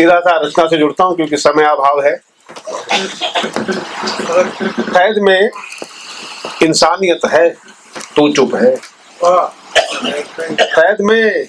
सीधा सा रचना से जुड़ता हूँ क्योंकि समय अभाव है। कैद में इंसानियत है, तू चुप है। कैद में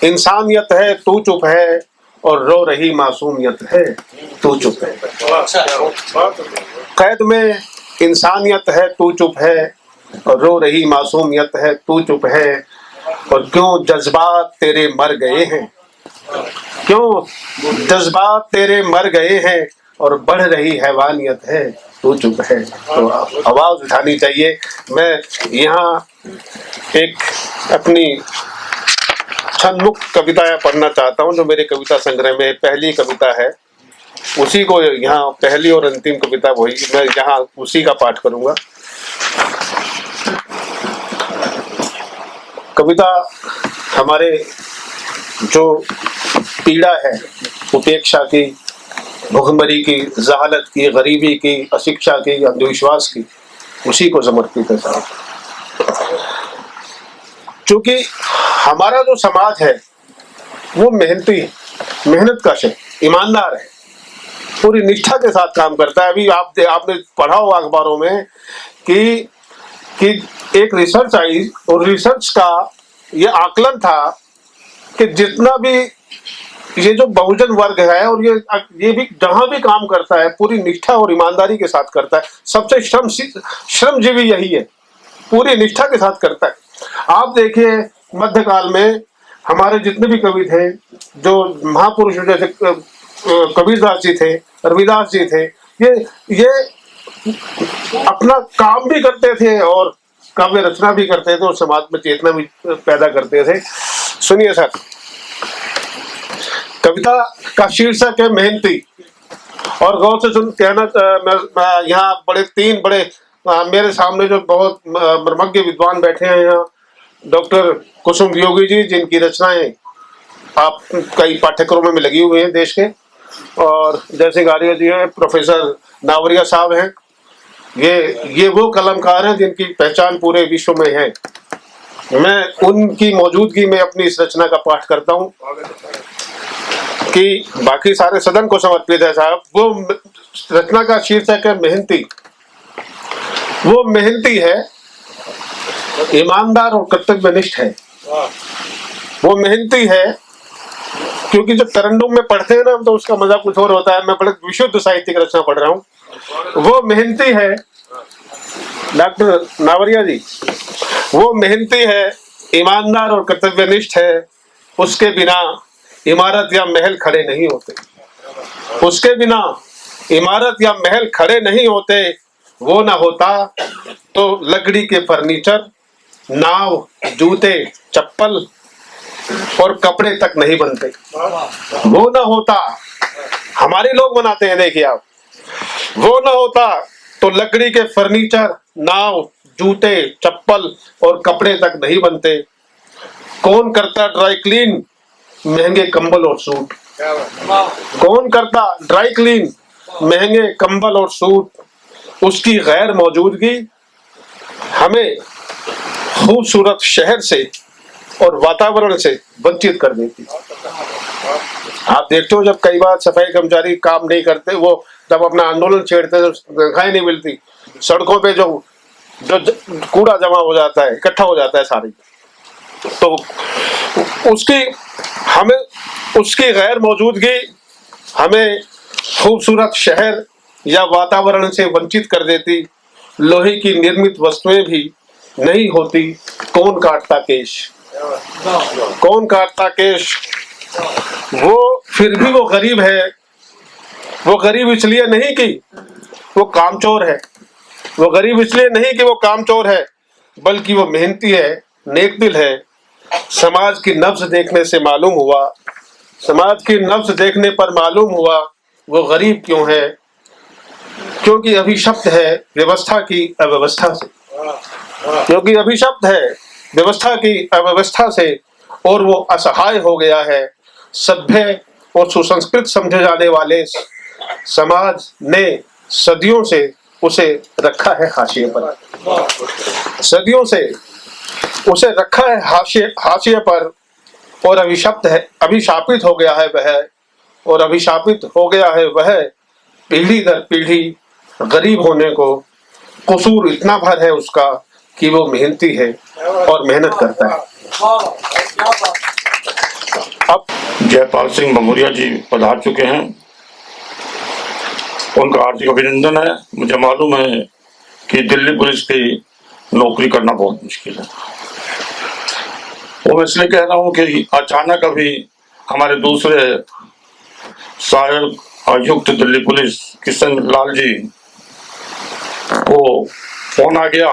इंसानियत है, तू चुप है, और रो रही मासूमियत है, तू चुप है। कैद में इंसानियत है, तू चुप है, और रो रही मासूमियत है, तू चुप है। और क्यों जज्बात तेरे मर गए हैं, क्यों जज्बात तेरे मर गए हैं, और बढ़ रही हैवानियत है, तू चुप है। तो आवाज उठानी चाहिए। मैं यहाँ एक अपनी छंदमुक्त कविता पढ़ना चाहता हूँ जो मेरे कविता संग्रह में पहली कविता है। उसी को यहाँ पहली और अंतिम कविता वही, मैं यहाँ उसी का पाठ करूंगा। कविता हमारे जो पीड़ा है, उपेक्षा की, भुखमरी की, जहालत की, गरीबी की, अशिक्षा की, अंधविश्वास की, उसी को समर्पित है साहब। क्योंकि हमारा जो समाज है वो मेहनती है, मेहनतकश है, ईमानदार है, पूरी निष्ठा के साथ काम करता है। अभी आपने पढ़ा होगा अखबारों में कि एक रिसर्च आई और रिसर्च का ये आकलन था कि जितना भी ये जो बहुजन वर्ग है और ये भी जहां भी काम करता है पूरी निष्ठा और ईमानदारी के साथ करता है। सबसे श्रमजीवी यही है, पूरी निष्ठा के साथ करता है। आप देखिए मध्यकाल में हमारे जितने भी कवि थे, जो महापुरुष जैसे कबीरदास जी थे, रविदास जी थे, ये अपना काम भी करते थे और काव्य रचना भी करते थे और समाज में चेतना भी पैदा करते थे। सुनिए सर, कविता का शीर्षक है मेहनती। और गौर से सुन कहना, मैं यहाँ तीन बड़े मेरे सामने जो बहुत मर्मज्ञ विद्वान बैठे हैं यहाँ, डॉक्टर कुसुम योगी जी, जिनकी रचनाएं आप कई पाठ्यक्रमों में लगी हुई हैं देश के, और जैसे गालिया जी हैं, प्रोफेसर नावरिया साहब हैं। ये वो कलमकार हैं जिनकी पहचान पूरे विश्व में है। मैं उनकी मौजूदगी में अपनी इस रचना का पाठ करता हूँ कि बाकी सारे सदन को समर्पित है साहब। वो रचना का शीर्षक है मेहनती। वो मेहनती है, ईमानदार और कर्तव्यनिष्ठ है। वो मेहनती है क्योंकि जब तरन्नुम में पढ़ते हैं ना तो उसका मजा कुछ और होता है। मैं बड़े विशुद्ध साहित्यिक रचना पढ़ रहा हूँ। वो मेहनती है, डॉक्टर नावरिया जी, वो मेहनती है, ईमानदार और कर्तव्यनिष्ठ है। उसके बिना इमारत या महल खड़े नहीं होते। उसके बिना इमारत या महल खड़े नहीं होते। वो ना होता तो लकड़ी के फर्नीचर, नाव, जूते, चप्पल और कपड़े तक नहीं बनते। वो ना होता, हमारे लोग बनाते हैं, देखिए आप। वो ना होता तो लकड़ी के फर्नीचर, नाव, जूते, चप्पल और कपड़े तक नहीं बनते। कौन करता ड्राई क्लीन महंगे कंबल और सूट? कौन करता ड्राई क्लीन महंगे कंबल और सूट? उसकी गैर मौजूदगी हमें खूबसूरत शहर से और वातावरण से वंचित कर देती। आप देखते हो जब कई बार सफाई कर्मचारी काम नहीं करते, वो जब अपना आंदोलन छेड़ते तो तनख्वाहें नहीं मिलती। सड़कों पे जो कूड़ा जमा हो जाता है, इकट्ठा हो जाता है सारी, तो उसकी गैर मौजूदगी हमें खूबसूरत शहर या वातावरण से वंचित कर देती। लोहे की निर्मित वस्तुएं भी नहीं होती। कौन काटता केश? कौन काटता केश? वो फिर भी वो गरीब है। वो गरीब इसलिए नहीं कि वो कामचोर है। वो गरीब इसलिए नहीं कि वो कामचोर है, बल्कि वो मेहनती है, नेकदिल है। समाज की नब्ज देखने से मालूम हुआ, समाज की नब्ज देखने पर मालूम हुआ वो गरीब क्यों है। क्योंकि अभिशप्त है व्यवस्था की अव्यवस्था से। क्योंकि अभिशप्त है व्यवस्था की अव्यवस्था से, और वो असहाय हो गया है। सभ्य और सुसंस्कृत समझे जाने वाले समाज ने सदियों से उसे रखा है हाशिए पर। सदियों से उसे रखा है हाशिए पर, और अभिशप्त है, अभिशापित हो गया है वह, और अभिशापित हो गया है वह पीढ़ी दर पीढ़ी गरीब होने को। कसूर इतना भर है उसका कि वो मेहनती है और मेहनत करता है। अब जयपाल सिंह भमोरिया जी पधार चुके हैं, उनका हार्दिक अभिनंदन है। मुझे मालूम है कि दिल्ली पुलिस की नौकरी करना बहुत मुश्किल है। वो मैं इसलिए कह रहा हूँ कि अचानक अभी हमारे दूसरे सहायक आयुक्त दिल्ली पुलिस किशन लाल जी को फोन आ गया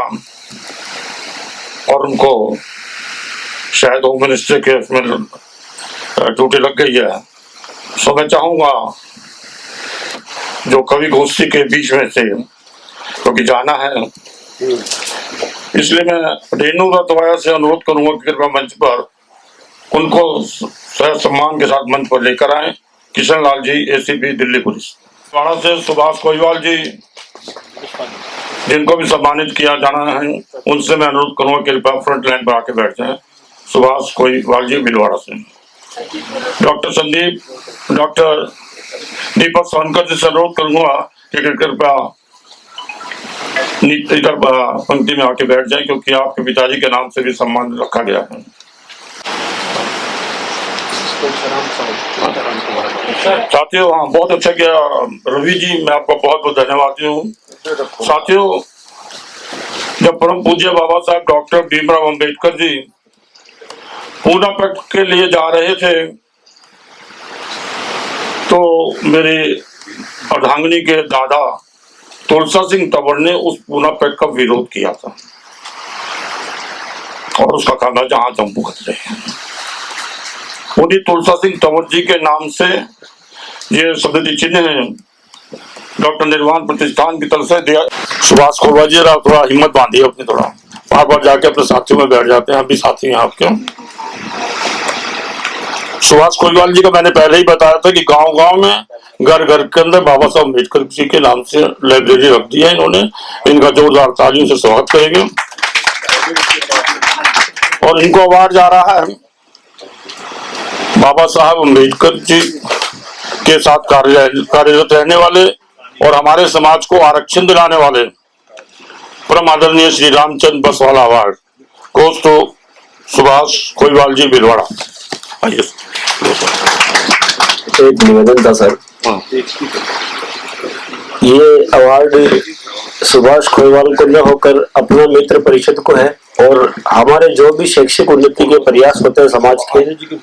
और उनको शायद होम मिनिस्टर के उसमें ड्यूटी लग गई है। सो मैं चाहूंगा जो कवि गोष्ठी के बीच में से क्योंकि जाना है, इसलिए मैं रेणु रतवाया से अनुरोध करूंगा कि कृपया मंच पर उनको सम्मान के साथ मंच पर लेकर आए। Kishan Lal ji, ACP Delhi police. वाड़ा से सुभाष कोईवाल जी जिनको भी सम्मानित किया जाना है, उनसे मैं अनुरोध करूंगा कि कृपया फ्रंट लाइन पर आके बैठ जाए। सुभाष कोईवाल जी भीलवाड़ा से। डॉक्टर संदीप, डॉक्टर दीपक सोनकर जी से अनुरोध करूंगा कि कृपया इधर पंक्ति में आके बैठ जाए, क्योंकि आपके पिताजी के नाम से भी सम्मान रखा गया है। साथियों, हाँ, बहुत अच्छा किया रवि जी, मैं आपका बहुत बहुत धन्यवाद हूँ। साथियों, जब परम पूज्य बाबा साहब डॉक्टर भीमराव अंबेडकर जी पूना पैक्ट के लिए जा रहे थे तो मेरे अर्धांगिनी के दादा तुलसा सिंह तंवर ने उस पूना पैक्ट का विरोध किया था और उसका खाना जहां जम्मू खतरे। उन्हीं तुलसा सिंह तंवर जी के नाम से ये स्मृति चिन्ह है डॉक्टर निर्वाण प्रतिष्ठान की तरफ से दिया। सुभाष कोईवाल जी, थोड़ा हिम्मत बांधिए अपनी, थोड़ा बार बार जाके अपने साथियों में बैठ जाते हैं, अभी साथी हैं आपके। सुभाष कोईवाल जी का मैंने पहले ही बताया था कि गांव गांव में, घर घर के अंदर बाबा साहब अम्बेडकर जी के नाम से लाइब्रेरी रख दी है इन्होंने। इनका जोरदार तालियों से स्वागत करेंगे। और इनको अवार्ड जा रहा है बाबा साहब अम्बेडकर जी के साथ कार्यरत रहने वाले और हमारे समाज को आरक्षण दिलाने वाले परम आदरणीय श्री रामचंद्र बसवाला अवार्ड गोes to सुभाष कोईवाल जी भीलवाड़ा। आइए। एक निवेदन था सर, ये अवार्ड सुभाष कोईवाल को न होकर अपना मित्र परिषद को है, और हमारे जो भी शैक्षिक उन्नति के प्रयास होते हैं समाज के,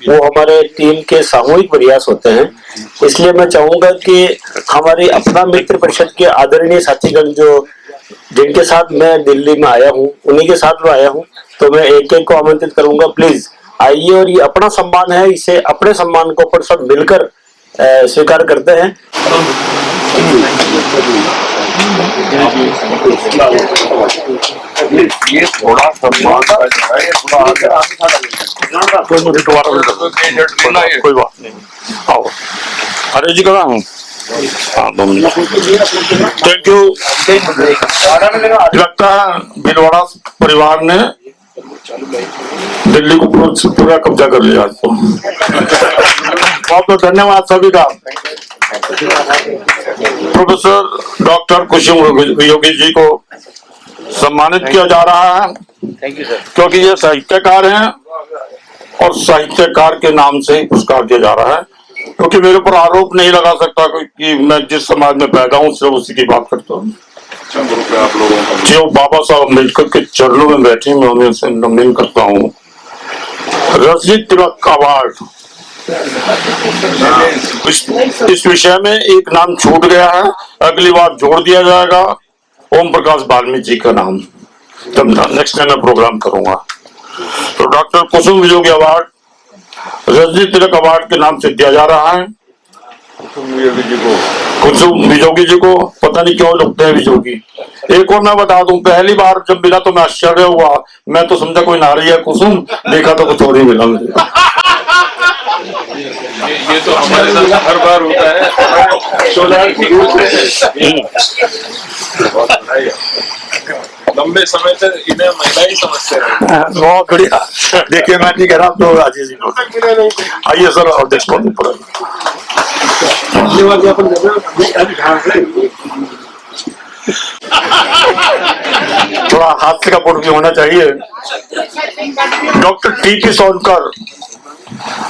वो हमारे टीम के सामूहिक प्रयास होते हैं। इसलिए मैं चाहूंगा कि हमारी अपना मित्र परिषद के आदरणीय साथीगण जो जिनके साथ मैं दिल्ली में आया हूँ, उन्हीं के साथ में आया हूँ, तो मैं एक एक को आमंत्रित करूंगा, प्लीज आइए। और ये अपना सम्मान है, इसे अपने सम्मान को पर सब मिलकर स्वीकार करते हैं। ये थोड़ा सम्मान कोई बात नहीं। आओ, अरे जी कहाँ हूँ? हाँ, 2 मिनट। Thank you. लगता है भीलवाड़ा परिवार ने दिल्ली को पूरा कब्जा कर लिया आज तो। बहुत बहुत धन्यवाद सभी का। प्रोफेसर डॉक्टर कुसुम योगी जी को सम्मानित किया जा रहा है। Thank you sir. क्योंकि ये साहित्यकार हैं और साहित्यकार के नाम से ही पुरस्कार दिया जा रहा है। क्योंकि मेरे ऊपर आरोप नहीं लगा सकता कि मैं जिस समाज में पैदा हूँ सिर्फ उसी की बात करता हूँ। जो बाबा साहब अम्बेडकर के चरणों में बैठे, मैं उन्हें से नमन करता हूँ। रजनीश तिलक अवार्ड, इस विषय में एक नाम छूट गया है, अगली बार जोड़ दिया जाएगा ओम प्रकाश वाल्मीकि जी का नाम, जब नेक्स्ट टाइम मैं प्रोग्राम करूंगा। तो डॉक्टर कुसुम विजोगी अवार्ड रजनी तिलक अवार्ड के नाम से दिया जा रहा है कुसुम विजोगी जी को। पता नहीं क्यों लगते हैं विजोगी। एक और मैं बता दूं, पहली बार जब मिला तो मैं आश्चर्य हुआ, मैं तो समझा कोई नारी है कुसुम, देखा तो कुछ और ही मिला मुझे। ये तो हमारे साथ हर बार होता है। सोलर की बहुत बधाई है। लंबे समय तक इन्हें महिला ही समझते रहे। बहुत बढ़िया। देखिए मैं नहीं कह रहा, तो राजेश जी को आइए सर और देखो ऊपर। थोड़ा हाथ का पुट भी होना चाहिए। डॉक्टर टीपी सोनकर,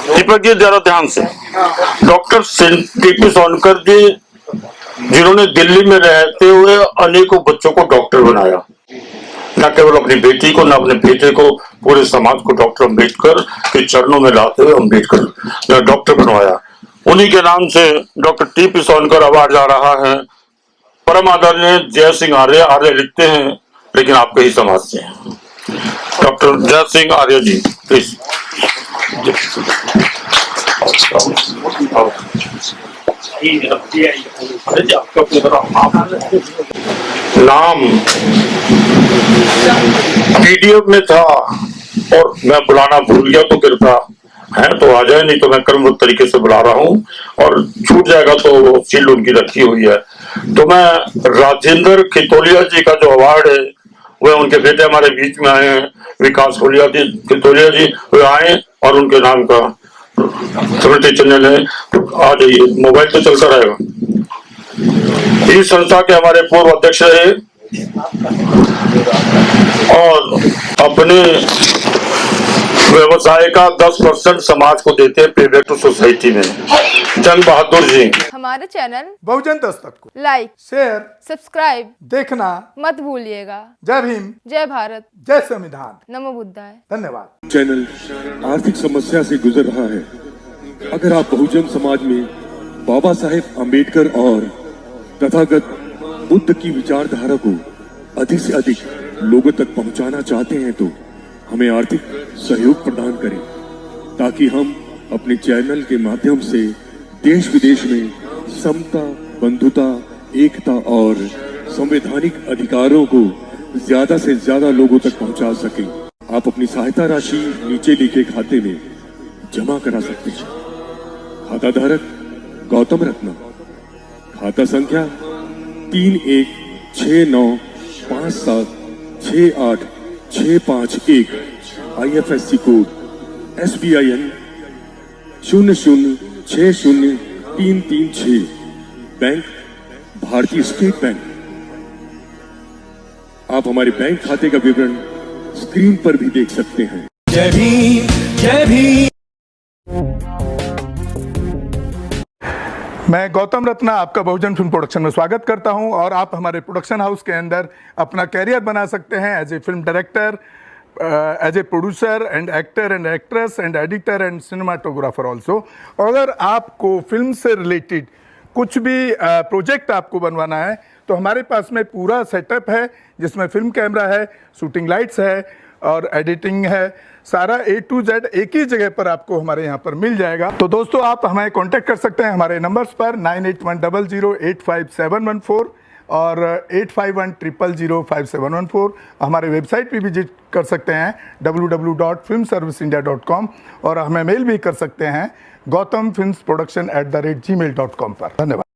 दीपक जी जरा ध्यान से। डॉक्टर टीपी सोनकर जी, जिन्होंने दिल्ली में रहते हुए अनेकों बच्चों को डॉक्टर बनाया, न केवल अपनी बेटी को, न अपने बेटे को, पूरे समाज को डॉक्टर अम्बेडकर के चरणों में लाते हुए अम्बेडकर डॉक्टर बनवाया। उन्हीं के नाम से डॉक्टर टीपी सोनकर अवार्ड जा रहा है। परम आदरणीय जय सिंह आर्य, आर्य लिखते हैं लेकिन आपके ही समाज से हैं। डॉक्टर जय सिंह आर्य जी प्लीज। नाम पीडीएफ में था और मैं बुलाना भूल गया, तो कृपया है तो आ जाए, नहीं तो मैं क्रमबद्ध तरीके से बुला रहा हूँ, और छूट जाएगा तो शील्ड उनकी रखी हुई है। तो मैं राजेंद्र खितौलिया जी का जो अवार्ड है वह उनके बेटे हमारे बीच में आए हैं, विकास खितौलिया जी, वे आए और उनके नाम का स्मृति चैनल है, तो आ जाइए, मोबाइल तो चलता रहेगा। इस संस्था के हमारे पूर्व अध्यक्ष रहे और अपने व्यवसाय का 10% समाज को देते हैं पे बैक टू सोसाइटी में। जंग बहादुर जी। हमारे चैनल बहुजन दस्तक को लाइक, शेयर, सब्सक्राइब देखना मत भूलिएगा। जय भीम, जय भारत, जय संविधान। नमो बुद्धाय। धन्यवाद। चैनल आर्थिक समस्या से गुजर रहा है। अगर आप बहुजन समाज में बाबा साहेब अम्बेडकर और तथागत बुद्ध की विचारधारा को अधिक से अधिक लोगों तक पहुंचाना चाहते हैं तो हमें आर्थिक सहयोग प्रदान करें, ताकि हम अपने चैनल के माध्यम से देश विदेश में समता, बंधुता, एकता और संवैधानिक अधिकारों को ज्यादा से ज्यादा लोगों तक पहुंचा सकें। आप अपनी सहायता राशि नीचे लिखे खाते में जमा करा सकते हैं। खाता धारक गौतम रत्ना, खाता संख्या 3169576861, IFSC कोड SBIN 0060336, बैंक भारतीय स्टेट बैंक। आप हमारे बैंक खाते का विवरण स्क्रीन पर भी देख सकते हैं। जय भीम, जय भीम। मैं गौतम रत्ना आपका बहुजन फिल्म प्रोडक्शन में स्वागत करता हूं, और आप हमारे प्रोडक्शन हाउस के अंदर अपना कैरियर बना सकते हैं as a film director, as a producer and actor and actress and editor and cinematographer also. अगर आपको फिल्म से रिलेटेड कुछ भी प्रोजेक्ट आपको बनवाना है तो हमारे पास में पूरा सेटअप है, जिसमें फिल्म कैमरा है, शूटिंग लाइट्स है और एडिटिंग है। सारा A to Z एक ही जगह पर आपको हमारे यहाँ पर मिल जाएगा। तो दोस्तों आप हमें कांटेक्ट कर सकते हैं हमारे नंबर्स पर 9810085714 और 8510005714। हमारे वेबसाइट पे विजिट कर सकते हैं www.filmserviceindia.com, और हमें मेल भी कर सकते हैं gautamfilmsproduction@gmail.com पर। धन्यवाद।